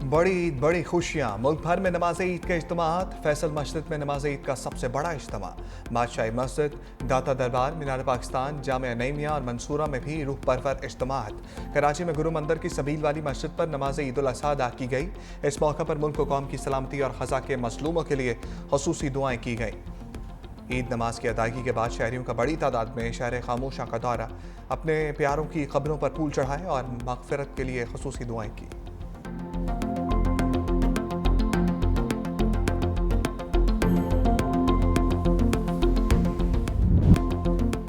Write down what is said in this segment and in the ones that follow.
बड़ी ईद बड़ी खुशियां। मुल्क भर में नमाज ईद के इज्तिमात। फैसल मस्जिद में नमाज ईद का सबसे बड़ा इज्तिमा। बादशाही मस्जिद, दाता दरबार, मीनार पाकिस्तान, जामिया नईमिया और मंसूरा में भी रूह परवर इज्तिमात। कराची में गुरु मंदिर की सबील वाली मस्जिद पर नमाज ईद उल अज़हा अदा की गई। इस मौके पर मुल्क व कौम की सलामती और खज़ा के मजलूमों के लिए ख़ुसूसी दुआएं की गई। ईद नमाज की अदायगी के बाद शहरियों का बड़ी तादाद में शहर खामोशा का दौरा, अपने प्यारों की कब्रों पर फूल चढ़ाए और मग़फ़िरत के लिए ख़ुसूसी दुआएं की।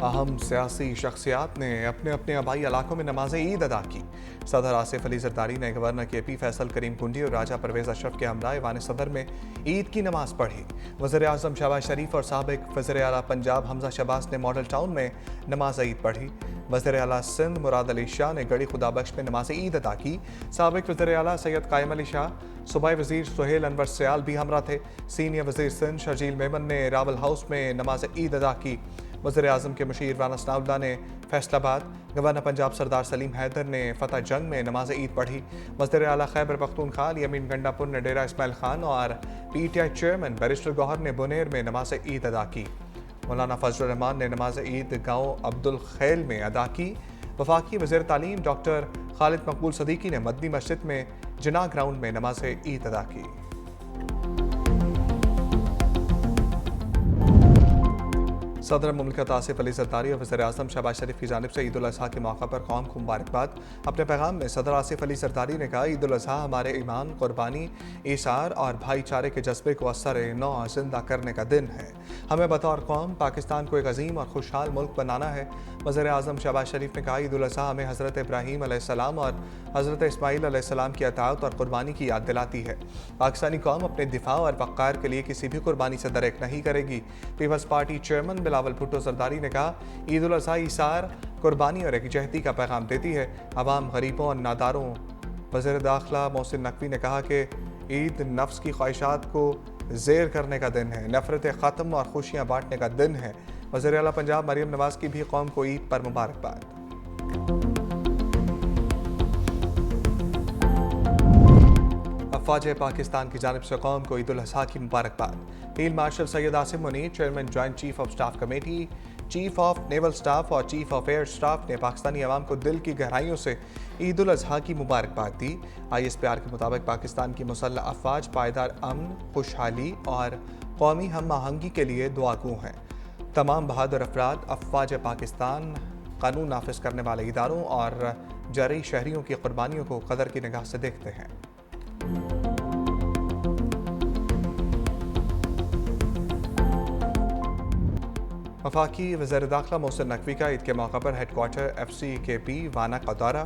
अहम सियासी शख्सियात ने अपने अपने आबाई इलाकों में नमाज ईद अदा की। सदर आसिफ अली जरदारी ने गवर्नर के पी फैसल करीम कुंडी और राजा परवेज अशरफ के हमरा ईवान सदर में ईद की नमाज पढ़ी। वज़ीर आज़म शहबाज शरीफ और साबिक वज़ीर आला पंजाब हमजा शहबाज ने मॉडल टाउन में नमाज ईद पढ़ी। वज़ीर आला सिंध मुराद अली शाह ने गढ़ी खुदाबख्श में नमाज ईद अदा की। साबिक वज़ीर आला सैयद कायम अली शाह, सूबाई वज़ीर सुहेल अनवर सयाल भी हमरा थे। सीनियर वज़ीर सिंध शर्जील मेमन ने रावल हाउस में नमाज ईद अदा की। वज़ीर आज़म के मुशीर राना सनाउल्लाह ने फैसलाबाद, गवर्नर पंजाब सरदार सलीम हैदर ने फतेह जंग में नमाज ईद पढ़ी। वज़ीर आला खैबर पख्तूनख्वा यमीन गंडापुर ने डेरा इस्माइल खान और PTI चेयरमैन बैरिस्टर गौहर ने बुनेर में नमाज ईद अदा की। मौलाना फजलुर रहमान ने नमाज ईद गाँव अब्दुल खैल में अदा की। वफाकी वज़ीर तालीम डॉक्टर खालिद मकबूल सदीकी ने मदनी मस्जिद में जिना ग्राउंड में नमाज ईद अदा की। सदर मुमलिकत आसिफ अली जरदारी और वज़ीर आज़म शहबाज शरीफ की जानिब से ईद उल अज़हा के मौका पर कौम को मुबारकबाद। अपने पैगाम में सदर आसिफ अली जरदारी ने कहा, ईद उल अज़हा हमारे ईमान, कुर्बानी, ईसार और भाईचारे के जज्बे को असर नौ जिंदा करने का दिन है। हमें बतौर कौम पाकिस्तान को एक अजीम और खुशहाल मुल्क बनाना है। वज़ीर आज़म शहबाज शरीफ ने कहा, ईद उल अज़हा हमें हज़रत इब्राहीम अलैहिस्सलाम और हज़रत इस्माईल अलैहिस्सलाम की अताअत और कुर्बानी की याद दिलाती है। पाकिस्तानी कौम अपने दिफा और वक़ार के लिए किसी भी कुर्बानी से दरेक नहीं करेगी। Peoples Party chairman Bilawal Bhutto Zardari ने कहा, ईद उल अज़हा ईसार, कुर्बानी और एकजहती का पैगाम देती है अवाम, गरीबों और नादारों। वज़ीर दाखिला मोहसिन नकवी ने कहा कि ईद नफ्स की ख्वाहिशात को ज़ेर करने का दिन है, नफ़रतें ख़त्म और खुशियाँ बांटने का दिन है। वज़ीर आला पंजाब मरियम नवाज़ की भी कौम को ईद पर मुबारकबाद। अफ़वाज पाकिस्तान की जानिब से कौम को ईद उल अज़हा की मुबारकबाद। Field marshal Syed Asim Munir, chairman joint chief of staff committee, chief of naval staff और चीफ ऑफ एयर स्टाफ ने पाकिस्तानी अवाम को दिल की गहराइयों से ईद उल अज़हा की मुबारकबाद दी। ISPR के मुताबिक पाकिस्तान की मुसल्लह अफ़वाज पायदार अमन, खुशहाली और कौमी हम आहंगी के लिए दुआगो हैं। तमाम बहादुर अफराद अफ़वाज पाकिस्तान, कानून नाफिज करने वाले इदारों और जरी शहरियों की कुर्बानियों को कदर की निगाह से देखते हैं। वफाकी वज़ीर दाखिला मोहसिन नकवी का ईद के मौका पर हेडक्वार्टर FCKP वाना का दौरा।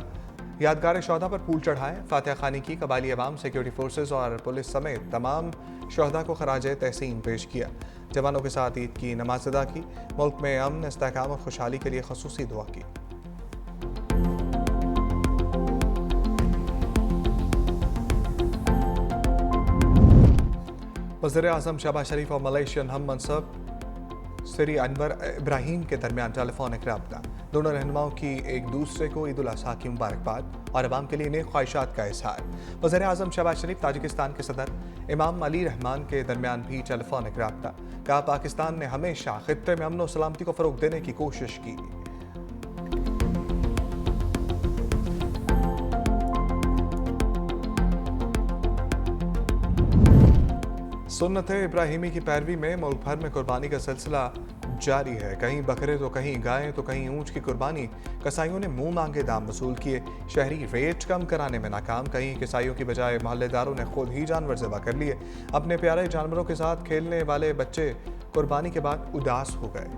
यादगार शहदा पर फूल चढ़ाए, फातिहा खानी की, कबायली अवाम, सिक्योरिटी फोर्सेज और पुलिस समेत तमाम शहदा को खराज तहसीन पेश किया। जवानों के साथ ईद की नमाज अदा की। मुल्क में अमन, इस्तेहकाम और खुशहाली के लिए ख़ुसूसी दुआ की। वज़ीर आज़म शहबाज शरीफ और मलेशियन हम मनसब सरी अनवर इब्राहीम के दरमियान टेलीफोनिक रब्ता। दोनों रहनुमाओं की एक दूसरे को ईद उल अज़हा की मुबारकबाद और अवाम के लिए नेक ख्वाहिशात का इजहार। वज़ीर आज़म शहबाज शरीफ ताजिकिस्तान के सदर इमाम अली रहमान के दरमियान भी टेलीफोनिक रब्ता। कहा, पाकिस्तान ने हमेशा खित्ते में अमन और सलामती को फ़रोग देने की कोशिश की। सुन्नत इब्राहिमी की पैरवी में मुल्क भर में कुर्बानी का सिलसिला जारी है। कहीं बकरे तो कहीं गायें तो कहीं ऊँट की कुर्बानी। कसाईयों ने मुंह मांगे दाम वसूल किए, शहरी रेट कम कराने में नाकाम। कहीं कसाईयों की बजाय मोहल्लेदारों ने खुद ही जानवर ज़बह कर लिए। अपने प्यारे जानवरों के साथ खेलने वाले बच्चे कुर्बानी के बाद उदास हो गए।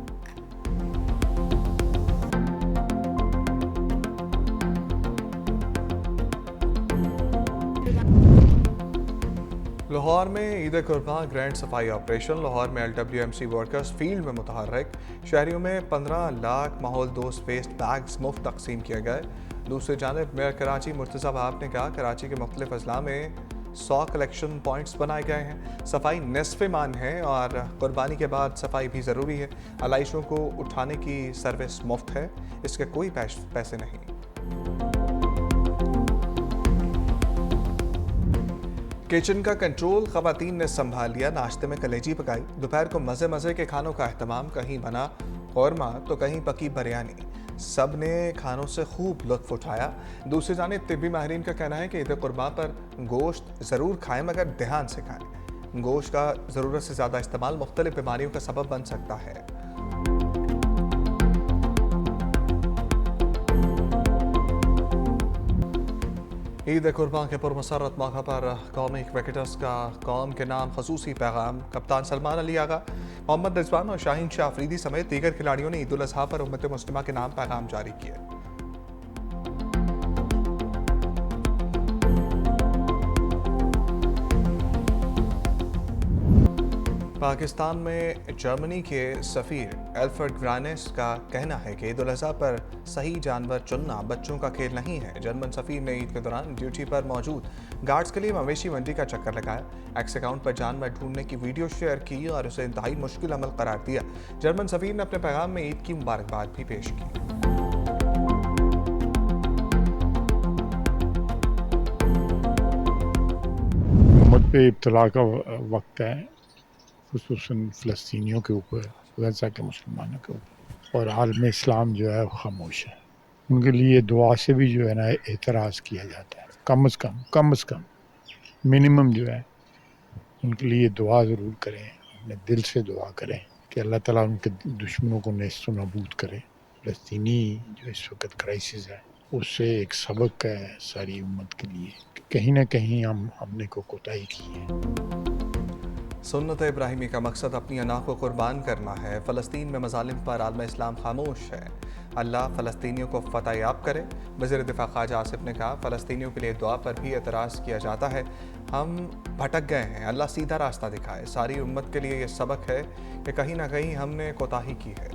लाहौर में ईद कुर्बान ग्रैंड सफाई ऑपरेशन। लाहौर में LWMC वर्कर्स फील्ड में मुतहर्रिक। शहरियों में 15 लाख माहौल दोस्त वेस्ट बैग्स मुफ्त तकसीम किए गए। दूसरी जानब मेयर कराची मुर्तज़ा वहाब ने कहा, कराची के मुख्तलिफ अजला में 100 कलेक्शन पॉइंट्स बनाए गए हैं। सफाई निस्फ़ ईमान है और कुर्बानी के बाद सफाई भी ज़रूरी है। आलाइशों को उठाने की सर्विस मुफ्त है, इसके कोई पैसे नहीं। किचन का कंट्रोल खवातीन ने संभाल लिया। नाश्ते में कलेजी पकाई, दोपहर को मज़े मज़े के खानों का अहतमाम। कहीं बना कौरमा तो कहीं पकी बिरयानी। सब ने खानों से खूब लुत्फ उठाया। दूसरी जानिब तिब्बी माहिरीन का कहना है कि ईद कुर्बान पर गोश्त ज़रूर खाएं, मगर ध्यान से खाएं। गोश्त का ज़रूरत से ज़्यादा इस्तेमाल मुख्तलिफ बीमारियों का सबब बन सकता है। ईद कुर्बान के पुरमसरत मौका पर कौमी क्रिकेटर्स का कौम के नाम खसूसी पैगाम। कप्तान सलमान अली आगा, मोहम्मद रिजवान और शाहीन शाह अफरीदी समेत दीगर खिलाड़ियों ने ईद उल अजहा पर उम्मत मुस्लिमा के नाम पैगाम जारी किए। पाकिस्तान में जर्मनी के सफ़ीर एल्फ्रेड ग्रानेस का कहना है कि ईद उल अज़हा पर सही जानवर चुनना बच्चों का खेल नहीं है। जर्मन सफ़ीर ने ईद के दौरान ड्यूटी पर मौजूद गार्ड्स के लिए मवेशी मंडी का चक्कर लगाया। एक्स अकाउंट पर जानवर ढूंढने की वीडियो शेयर की और उसे इंतहाई मुश्किल अमल करार दिया। जर्मन सफ़ीर ने अपने पैगाम में ईद की मुबारकबाद भी पेश की। हुकूमत पे इब्तला का वक्त है, खुसूसन फ़लस्तीनियों के ऊपर, गज़ा के मुसलमानों के ऊपर, और आलम इस्लाम जो है वो खामोश है। उनके लिए दुआ से भी जो है ना एतराज़ किया जाता है। कम अज़ कम मिनिमम जो है उनके लिए दुआ ज़रूर करें, अपने दिल से दुआ करें कि अल्लाह ताला उनके दुश्मनों को नेस्त नबूद करे। फ़लस्तीनी जो इस वक्त क्राइसिस है उससे एक सबक है सारी उम्मत के लिए कि कहीं ना कहीं हमने को कोताही की है। सुन्नत इब्राहिमी का मकसद अपनी अना को कुर्बान करना है। फ़लस्तीन में मज़ालिम पर आलम इस्लाम खामोश है। अल्लाह फ़लस्तीनियों को फ़तह याब करे। वज़ीर दिफ़ा ख्वाजा आसिफ ने कहा, फ़लस्तीनियों के लिए दुआ पर भी एतराज़ किया जाता है। हम भटक गए हैं, अल्लाह सीधा रास्ता दिखाए। सारी उम्मत के लिए ये सबक है कि कहीं ना कहीं हमने कोताही की है।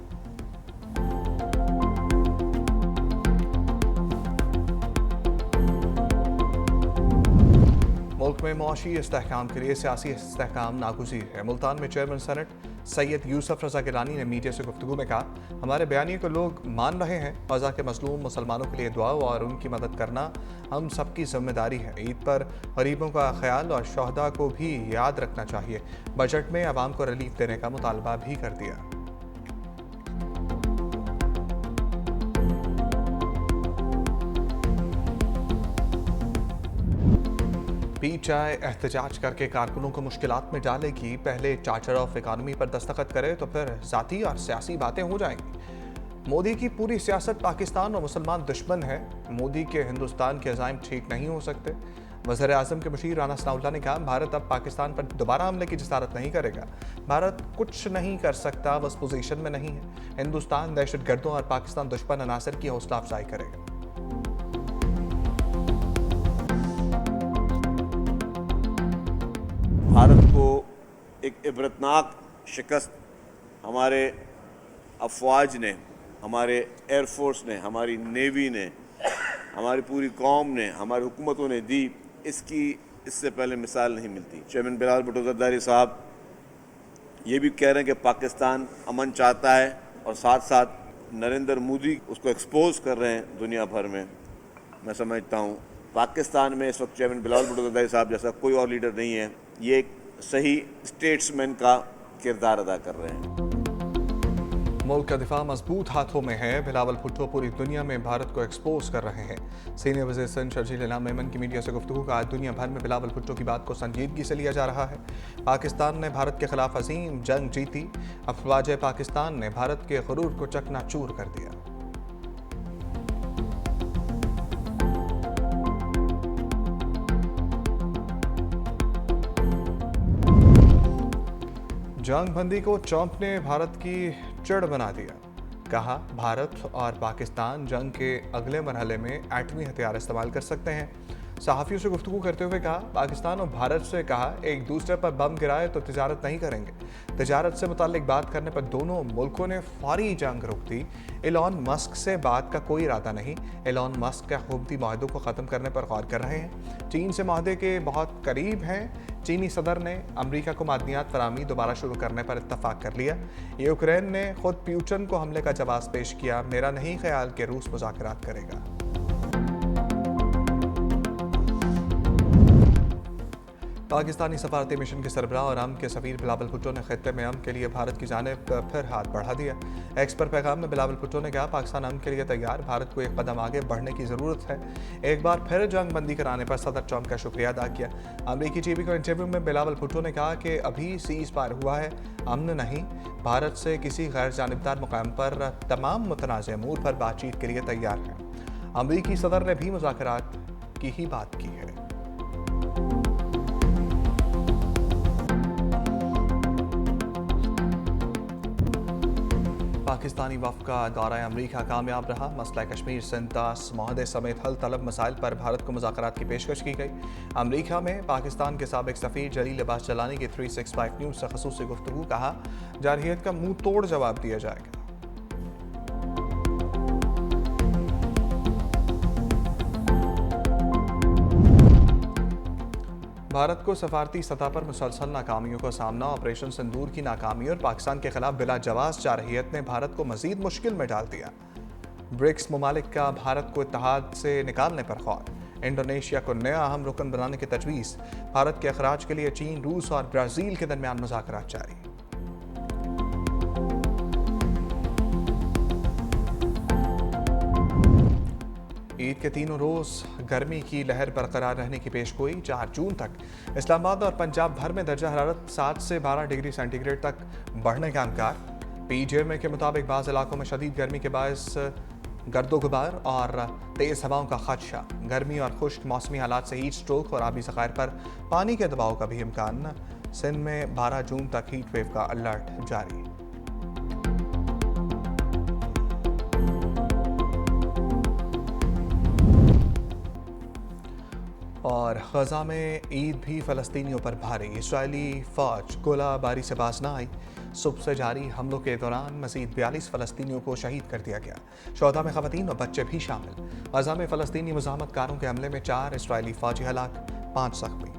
मुल्क में मुआशी इस्तेहकाम के लिए सियासी इस्तेहकाम नागुज़ीर है। मुल्तान में चेयरमैन सेनेट सैयद यूसुफ रज़ा गिलानी ने मीडिया से गुफ्तगू में कहा, हमारे बयानिए को लोग मान रहे हैं। ग़ज़ा के मज़लूम मुसलमानों के लिए दुआ और उनकी मदद करना हम सबकी जिम्मेदारी है। ईद पर गरीबों का ख्याल और शहदा को भी याद रखना चाहिए। बजट में आवाम को रिलीफ देने का मुतालबा भी कर दिया। पीटीआई एहतजाज करके कारकुनों को मुश्किलात में डालेगी। पहले चार्टर ऑफ इकानमी पर दस्तखत करे तो फिर जाती और सियासी बातें हो जाएंगी। मोदी की पूरी सियासत पाकिस्तान और मुसलमान दुश्मन है। मोदी के हिंदुस्तान के अज़ाइम ठीक नहीं हो सकते। वज़ीर आज़म के मुशीर राना सनाउल्लाह ने कहा, भारत अब पाकिस्तान पर दोबारा हमले की जसारत नहीं करेगा। भारत कुछ नहीं कर सकता, बस पोजीशन में नहीं है। हिंदुस्तान दहशतगर्दों और पाकिस्तान दुश्मन अनासर की हौसला अफजाई करेगा। भारत को एक इबरतनाक शिकस्त हमारे अफवाज ने, हमारे एयरफोर्स ने, हमारी नेवी ने, हमारी पूरी कौम ने, हमारी हुकूमतों ने दी, इसकी इससे पहले मिसाल नहीं मिलती। चेयरमैन बिलावल भुट्टो ज़रदारी साहब ये भी कह रहे हैं कि पाकिस्तान अमन चाहता है और साथ साथ नरेंद्र मोदी उसको एक्सपोज कर रहे हैं दुनिया भर में। मैं समझता हूँ पाकिस्तान में इस वक्त चेयरमैन बिलावल भुट्टो ज़रदारी साहब जैसा कोई और लीडर नहीं है। ये एक सही स्टेट्समैन का किरदार अदा कर रहे हैं। मुल्क का दिफा मजबूत हाथों में है। बिलावल भुट्टो पूरी दुनिया में भारत को एक्सपोज कर रहे हैं। सीनियर वज़ीर सिंध शर्जील इनाम मेमन की मीडिया से गुफ्तगू का आज दुनिया भर में बिलावल भुट्टो की बात को संजीदगी से लिया जा रहा है। पाकिस्तान ने भारत के खिलाफ अजीम जंग जीती। अफवाज पाकिस्तान ने भारत के गुरूर को चकनाचूर कर दिया। जंग बंदी को ट्रंप ने भारत की चिड़ बना दिया। कहा, भारत और पाकिस्तान जंग के अगले मरहले में एटमी हथियार इस्तेमाल कर सकते हैं। सहाफ़ियों से गुफ्तगू करते हुए कहा, पाकिस्तान और भारत से कहा एक दूसरे पर बम गिराए तो तिजारत नहीं करेंगे। तिजारत से मुताल्लिक बात करने पर दोनों मुल्कों ने फौरी जंग रोक दी। एलॉन मस्क से बात का कोई इरादा नहीं। एलॉन मस्क के हुकूमती माहदों को ख़त्म करने पर गौर कर रहे हैं। चीन से माहदे के बहुत करीब हैं। चीनी सदर ने अमरीका को मादनियात फरामी दोबारा शुरू करने पर इत्तफाक कर लिया। यूक्रेन ने खुद पुतिन को हमले का जवाब पेश किया। मेरा नहीं ख्याल कि रूस मुज़ाकरात करेगा। पाकिस्तानी सफारती मिशन के सरबराह और अमन के सफीर बिलावल भुट्टो ने खित्ते में अमन के लिए भारत की जानिब फिर हाथ बढ़ा दिया। एक्स पर पैगाम में बिलावल भुट्टो ने कहा, पाकिस्तान अमन के लिए तैयार, भारत को एक कदम आगे बढ़ने की ज़रूरत है। एक बार फिर जंग बंदी कराने पर सदर ट्रंप का शुक्रिया अदा किया। अमरीकी टीवी को इंटरव्यू में बिलावल भुट्टो ने कहा कि अभी सीज़ फायर हुआ है, अमन नहीं। भारत से किसी गैर जानिबदार मुकाम पर तमाम मुतनाज़ अमूर पर बातचीत के लिए तैयार है। अमरीकी सदर ने भी मुज़ाकरात की ही बात की है। पाकिस्तानी वफ़द का दौरा अमरीका कामयाब रहा। मसला कश्मीर, सिंध, तास माहदे समेत हल तलब मसाइल पर भारत को मुज़ाकरात की पेशकश की गई। अमरीका में पाकिस्तान के साबिक़ सफ़ीर जलील अब्बास जलानी की 365 न्यूज़ से ख़ुसूसी गुफ्तगू, कहा जारहियत का मुंह तोड़ जवाब दिया जाएगा। भारत को सफारती सतह पर मुसलसल नाकामियों का सामना, ऑपरेशन सिंदूर की नाकामी और पाकिस्तान के खिलाफ बिला जवाब जारहियत ने भारत को मजीद मुश्किल में डाल दिया। ब्रिक्स ममालिक का भारत को इत्तेहाद से निकालने पर ख्वाब, इंडोनेशिया को नया अहम रुकन बनाने की तजवीज़, भारत के अखराज के लिए चीन, रूस और ब्राज़ील के दरमियान मुज़ाकरात जारी। ईद के तीनों रोज़ गर्मी की लहर बरकरार रहने की पेशगोई। 4 जून तक इस्लामाबाद और पंजाब भर में दर्जा हरारत 7 से 12 डिग्री सेंटीग्रेड तक बढ़ने का इम्कान। पीजीएमए के मुताबिक बाज़ इलाकों में शदीद गर्मी के बायस गर्दो गुबार और तेज़ हवाओं का खदशा। गर्मी और खुश्क मौसमी हालात से हीट स्ट्रोक और आबी ज़खायर पर पानी के दबाव का भी इम्कान। सिंध में 12 जून तक हीट वेव का अलर्ट जारी। और गजा में ईद भी फ़लस्तीनियों पर भारी। इस्राएली फ़ौज गोलाबारी से बाज ना आई। सुबह से जारी हमलों के दौरान मज़ीद 42 फ़लस्तीनियों को शहीद कर दिया गया। शोहदा में ख़वातीन और बच्चे भी शामिल। गजा में फ़लस्तीनी मुज़ाहमतकारों के हमले में 4 इस्राएली फ़ौजी हलाक, 5 ज़ख्मी।